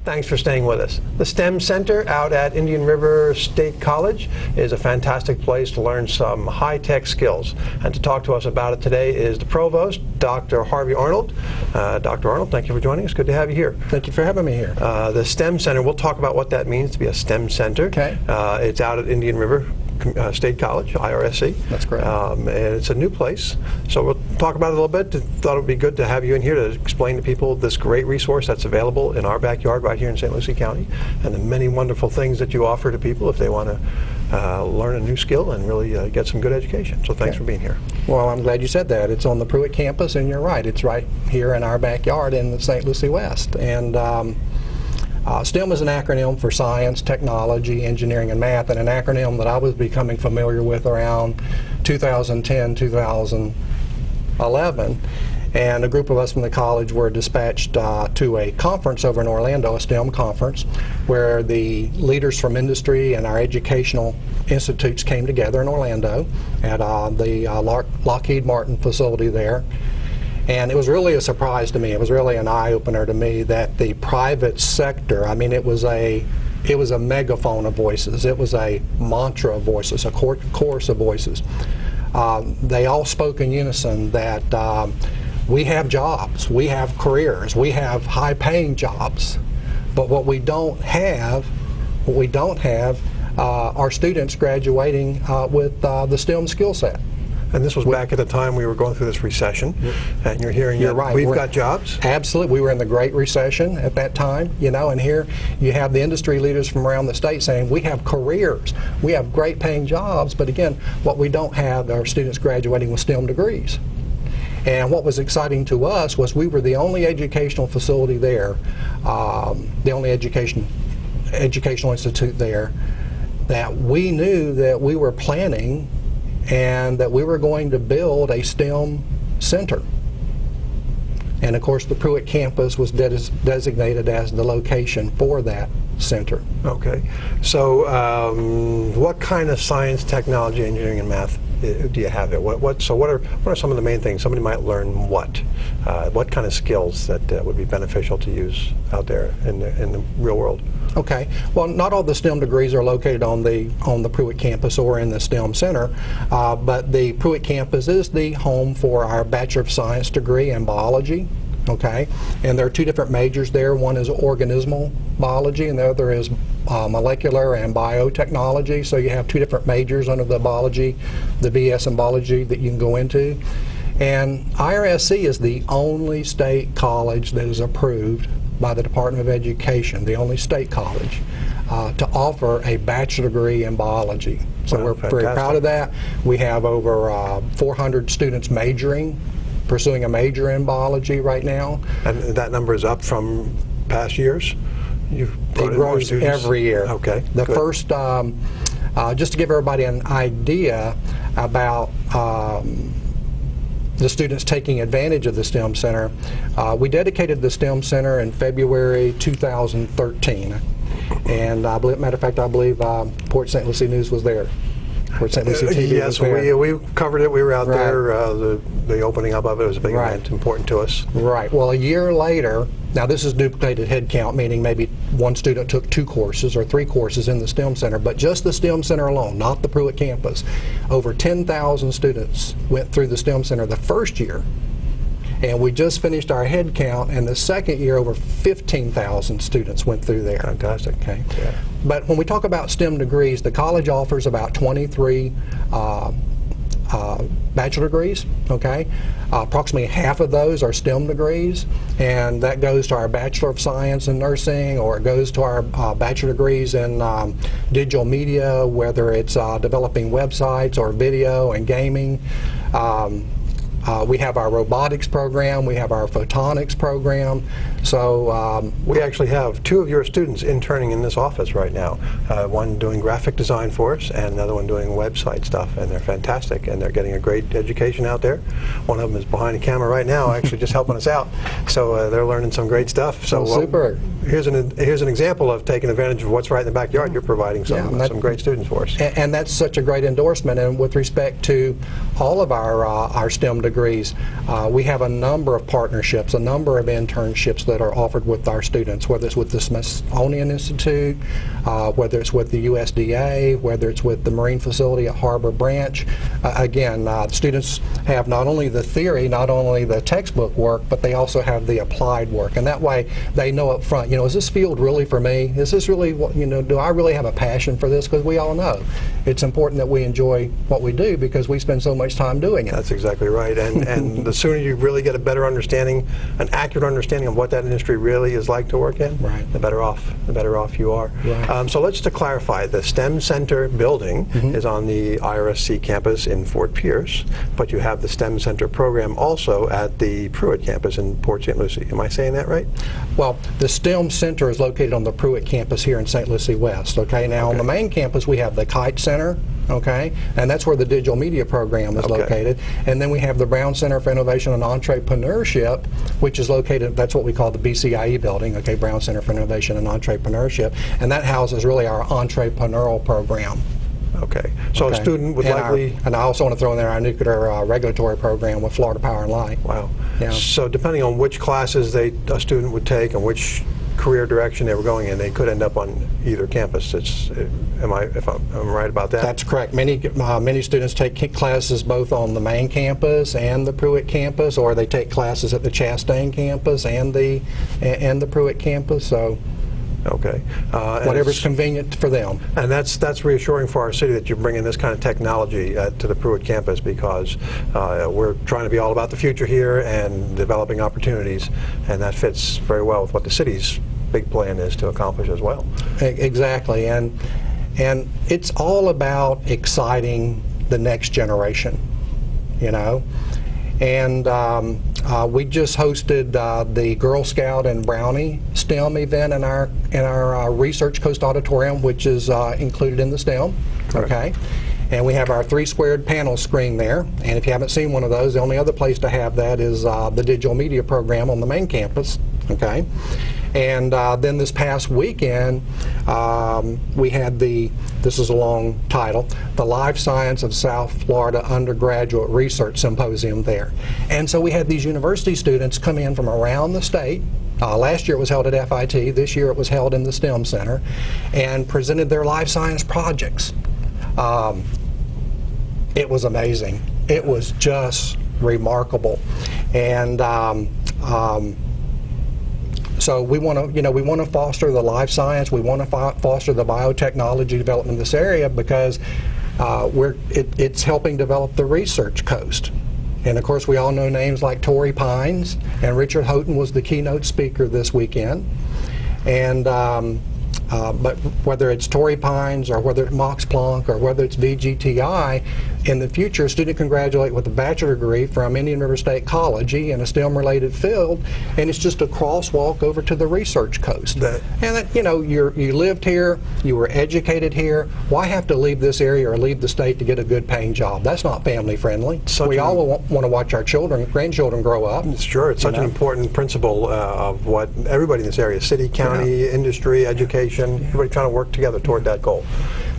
Thanks for staying with us. The STEM Center out at Indian River State College is a fantastic place to learn some high-tech skills. And to talk to us about it today is the Provost, Dr. Harvey Arnold. Dr. Arnold, thank you for joining us. Good to have you here. Thank you for having me here. The STEM Center, we'll talk about what that means to be a STEM Center. Okay. It's out at Indian River State College, IRSC. That's correct. And it's a new place. So we'll talk about it a little bit. Thought it would be good to have you in here to explain to people this great resource that's available in our backyard right here in St. Lucie County, and the many wonderful things that you offer to people if they want to learn a new skill and really get some good education. So thanks for being here. Well, I'm glad you said that. It's on the Pruitt campus, and you're right. It's right here in our backyard in the St. Lucie West. And STEM is an acronym for science, technology, engineering, and math, and an acronym that I was becoming familiar with around 2010, 2011. And a group of us from the college were dispatched to a conference over in Orlando, a STEM conference, where the leaders from industry and our educational institutes came together in Orlando at the Lockheed Martin facility there. And it was really a surprise to me. It was really an eye-opener to me that the private sector, I mean, it was a megaphone of voices. It was a mantra of voices, a chorus of voices. They all spoke in unison that we have jobs, we have careers, we have high-paying jobs, but what we don't have are students graduating with the STEM skill set. And this was back at the time we were going through this recession, and you're hearing you're right. We've got jobs. Absolutely. We were in the Great Recession at that time, you know, and here you have the industry leaders from around the state saying we have careers, we have great paying jobs, but again, what we don't have are students graduating with STEM degrees. And what was exciting to us was we were the only educational facility there, the only educational institute there, that we knew that we were planning and that we were going to build a STEM center. And of course the Pruitt campus was designated as the location for that center. Okay. So what kind of science, technology, engineering, and math do you have there? What are some of the main things? Somebody might learn what kind of skills that would be beneficial to use out there in the real world? Okay. Well, not all the STEM degrees are located on the Pruitt campus or in the STEM Center, but the Pruitt campus is the home for our Bachelor of Science degree in biology. Okay, and there are two different majors there. One is organismal biology, and the other is molecular and biotechnology. So you have two different majors under the biology, the BS in biology that you can go into. And IRSC is the only state college that is approved by the Department of Education, the only state college, to offer a bachelor degree in biology. So we're very proud of that. We have over 400 students pursuing a major in biology right now. And that number is up from past years? It grows every year. Okay. The first, just to give everybody an idea about the students taking advantage of the STEM Center, we dedicated the STEM Center in February 2013. And matter of fact, I believe Port St. Lucie News was there. Port St. Lucie TV yes, we covered it. We were out there. The opening up of it was a big event, important to us. Right. Well, a year later, now this is duplicated head count, meaning maybe one student took 2 courses or 3 courses in the STEM Center, but just the STEM Center alone, not the Pruitt campus. Over 10,000 students went through the STEM Center the first year. And we just finished our head count, and the second year over 15,000 students went through there. Fantastic. Okay. Yeah. But when we talk about STEM degrees, the college offers about 23 bachelor degrees, okay? Approximately half of those are STEM degrees, and that goes to our Bachelor of Science in Nursing, or it goes to our bachelor degrees in digital media, whether it's developing websites or video and gaming. We have our robotics program, we have our photonics program. So we actually have 2 of your students interning in this office right now. One doing graphic design for us, and another one doing website stuff, and they're fantastic, and they're getting a great education out there. One of them is behind the camera right now, actually just helping us out. So they're learning some great stuff. So super. Here's an example of taking advantage of what's right in the backyard. You're providing some great students for us. And that's such a great endorsement. And with respect to all of our STEM degrees, we have a number of partnerships, a number of internships that are offered with our students, whether it's with the Smithsonian Institute, whether it's with the USDA, whether it's with the Marine Facility at Harbor Branch. Again, students have not only the theory, not only the textbook work, but they also have the applied work. And that way they know up front, you know, is this field really for me? Is this really, what, you know, do I really have a passion for this? Because we all know it's important that we enjoy what we do because we spend so much time doing it. That's exactly right. And the sooner you really get a better understanding, an accurate understanding of what that industry really is like to work in, right, the better off you are. Right. So let's to clarify, the STEM Center building is on the IRSC campus in Fort Pierce, but you have the STEM Center program also at the Pruitt campus in Port St. Lucie. Am I saying that right? Well, the STEM Center is located on the Pruitt campus here in St. Lucie West. Okay, now on the main campus we have the Kite Center, okay, and that's where the digital media program is located. And then we have the Brown Center for Innovation and Entrepreneurship, which is located, that's what we call the BCIE building, okay, Brown Center for Innovation and Entrepreneurship, and that houses really our entrepreneurial program. Okay, so a student would likely... and I also want to throw in there our nuclear regulatory program with Florida Power and Light. Wow. Yeah. So depending on which classes a student would take and which career direction they were going in, they could end up on either campus. If I'm right about that? That's correct. Many students take classes both on the main campus and the Pruitt campus, or they take classes at the Chastain campus and the Pruitt campus. So. Okay. Whatever's convenient for them. And that's reassuring for our city that you're bringing this kind of technology to the Pruitt campus, because we're trying to be all about the future here and developing opportunities, and that fits very well with what the city's big plan is to accomplish as well. Exactly, and it's all about exciting the next generation, you know. And we just hosted the Girl Scout and Brownie STEM event in our Research Coast Auditorium, which is included in the STEM. Okay, and we have our 3-squared panel screen there. And if you haven't seen one of those, the only other place to have that is the digital media program on the main campus. Okay. And then this past weekend, we had this is a long title, the Life Science of South Florida Undergraduate Research Symposium there. And so we had these university students come in from around the state. Last year it was held at FIT, this year it was held in the STEM Center, and presented their life science projects. It was amazing. It was just remarkable. And so we want to foster the life science. We want to foster the biotechnology development in this area because it's helping develop the research coast. And of course, we all know names like Torrey Pines, and Richard Houghton was the keynote speaker this weekend. And but whether it's Torrey Pines or whether it's Max Planck or whether it's VGTI, in the future, a student can graduate with a bachelor degree from Indian River State College in a STEM-related field, and it's just a crosswalk over to the research coast. And that, you know, you lived here, you were educated here. Why have to leave this area or leave the state to get a good-paying job? That's not family-friendly. We all want to watch our grandchildren grow up. Sure, it's such an important principle of what everybody in this area, city, county, industry, education, everybody trying to work together toward that goal.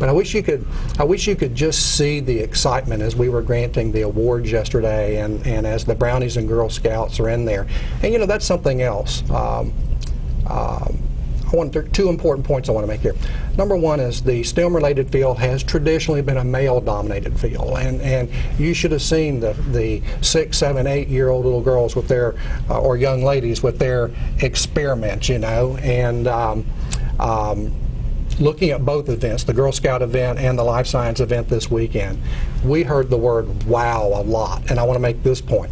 But I wish you could just see the excitement as we were granting the awards yesterday, and as the Brownies and Girl Scouts are in there. And you know, that's something else. There are 2 important points I want to make here. Number one is the STEM-related field has traditionally been a male-dominated field, and you should have seen the 6, 7, 8-year-old little girls with their, or young ladies with their experiments, you know, and looking at both events, the Girl Scout event and the Life Science event this weekend, we heard the word wow a lot, and I want to make this point.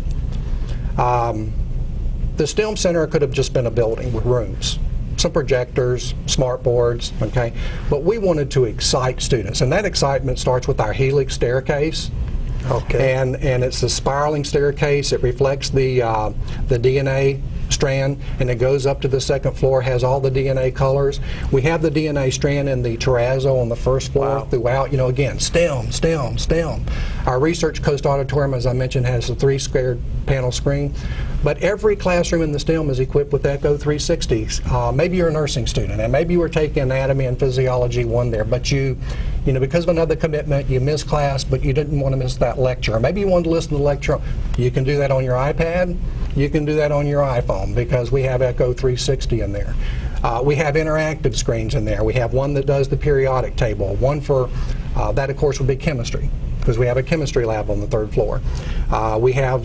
The STEM Center could have just been a building with rooms, some projectors, smart boards, okay? But we wanted to excite students, and that excitement starts with our helix staircase. Okay. And it's a spiraling staircase. It reflects the DNA strand, and it goes up to the 2nd floor, has all the DNA colors. We have the DNA strand in the terrazzo on the 1st floor throughout, you know, again, STEM, STEM, STEM. Our Research Coast Auditorium, as I mentioned, has a 3-squared panel screen. But every classroom in the STEM is equipped with Echo 360s. Maybe you're a nursing student, and maybe you were taking anatomy and physiology 1 there, but you know, because of another commitment, you missed class, but you didn't want to miss that lecture. Or maybe you wanted to listen to the lecture. You can do that on your iPad, You can do that on your iPhone because we have Echo 360 in there. We have interactive screens in there. We have one that does the periodic table, one for, that of course would be chemistry, because we have a chemistry lab on the 3rd floor. We have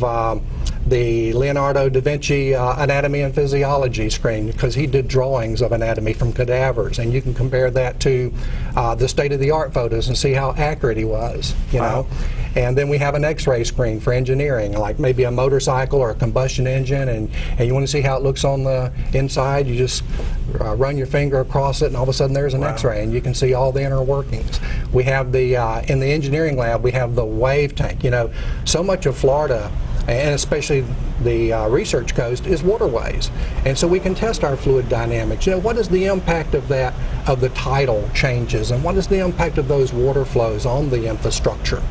the Leonardo da Vinci anatomy and physiology screen, because he did drawings of anatomy from cadavers, and you can compare that to the state-of-the-art photos and see how accurate he was, you know. And then we have an X-ray screen for engineering, like maybe a motorcycle or a combustion engine, and you want to see how it looks on the inside, you just run your finger across it and all of a sudden there's an X-ray and you can see all the inner workings. We have the, in the engineering lab, we have the wave tank. You know, so much of Florida, and especially the research coast, is waterways. And so we can test our fluid dynamics. You know, what is the impact of that, of the tidal changes, and what is the impact of those water flows on the infrastructure?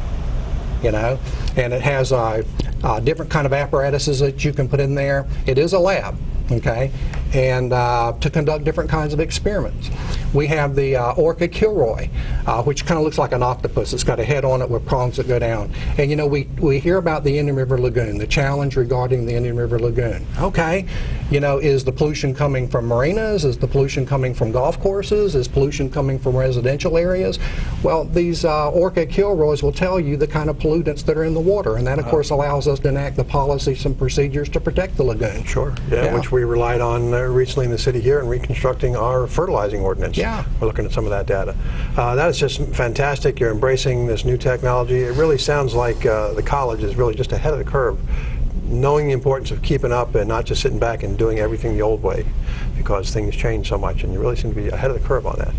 You know, and it has different kind of apparatuses that you can put in there. It is a lab, okay, and to conduct different kinds of experiments. We have the Orca Kilroy, which kind of looks like an octopus. It's got a head on it with prongs that go down. And you know, we hear about the Indian River Lagoon, the challenge regarding the Indian River Lagoon. Okay, you know, is the pollution coming from marinas? Is the pollution coming from golf courses? Is pollution coming from residential areas? Well, these Orca Kilroys will tell you the kind of pollutants that are in the water, and that of course allows us to enact the policies and procedures to protect the lagoon. Sure, yeah. Which we relied on recently in the city here in reconstructing our fertilizing ordinance. Yeah. We're looking at some of that data. That is just fantastic. You're embracing this new technology. It really sounds like the college is really just ahead of the curve, knowing the importance of keeping up and not just sitting back and doing everything the old way, because things change so much, and you really seem to be ahead of the curve on that.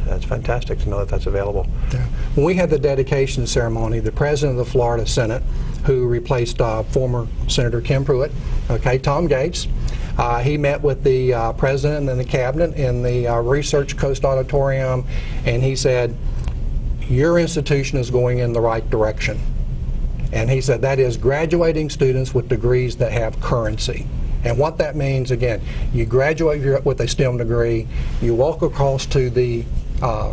That's fantastic to know that that's available. Yeah. When we had the dedication ceremony, the president of the Florida Senate, who replaced former Senator Kim Pruitt, okay, Tom Gates, he met with the president and the cabinet in the Research Coast Auditorium, and he said, your institution is going in the right direction. And he said that is graduating students with degrees that have currency. And what that means, again, you graduate with a STEM degree, you walk across to the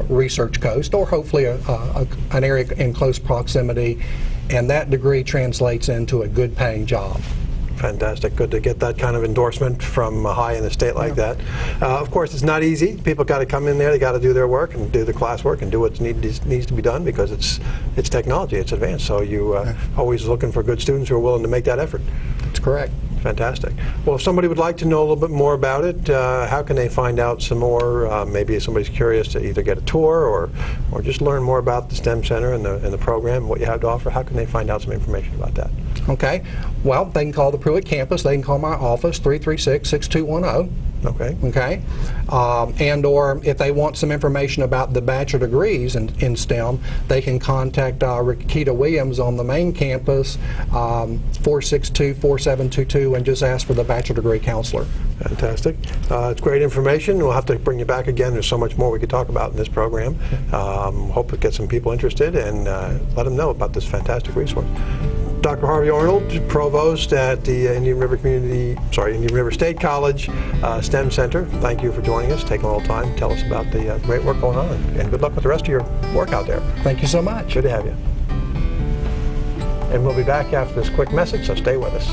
research coast, or hopefully an area in close proximity, and that degree translates into a good paying job. Fantastic. Good to get that kind of endorsement from high in the state like that. Of course, it's not easy. People got to come in there, they got to do their work and do the classwork and do what needs to be done, because it's technology, it's advanced. So you always looking for good students who are willing to make that effort. That's correct. Fantastic. Well, if somebody would like to know a little bit more about it, how can they find out some more? Maybe if somebody's curious to either get a tour or just learn more about the STEM Center and the program, what you have to offer, how can they find out some information about that? Okay. Well, they can call the Pruitt campus. They can call my office, 336-6210. Okay. Okay. And or if they want some information about the bachelor degrees in STEM, they can contact Rakita Williams on the main campus, 462-4722, and just ask for the bachelor degree counselor. Fantastic. It's great information. We'll have to bring you back again. There's so much more we could talk about in this program. Hope to get some people interested and let them know about this fantastic resource. Dr. Harvey Arnold, Provost at the Indian River State College STEM Center. Thank you for joining us, taking a little time to tell us about the great work going on, and good luck with the rest of your work out there. Thank you so much. Good to have you. And we'll be back after this quick message, so stay with us.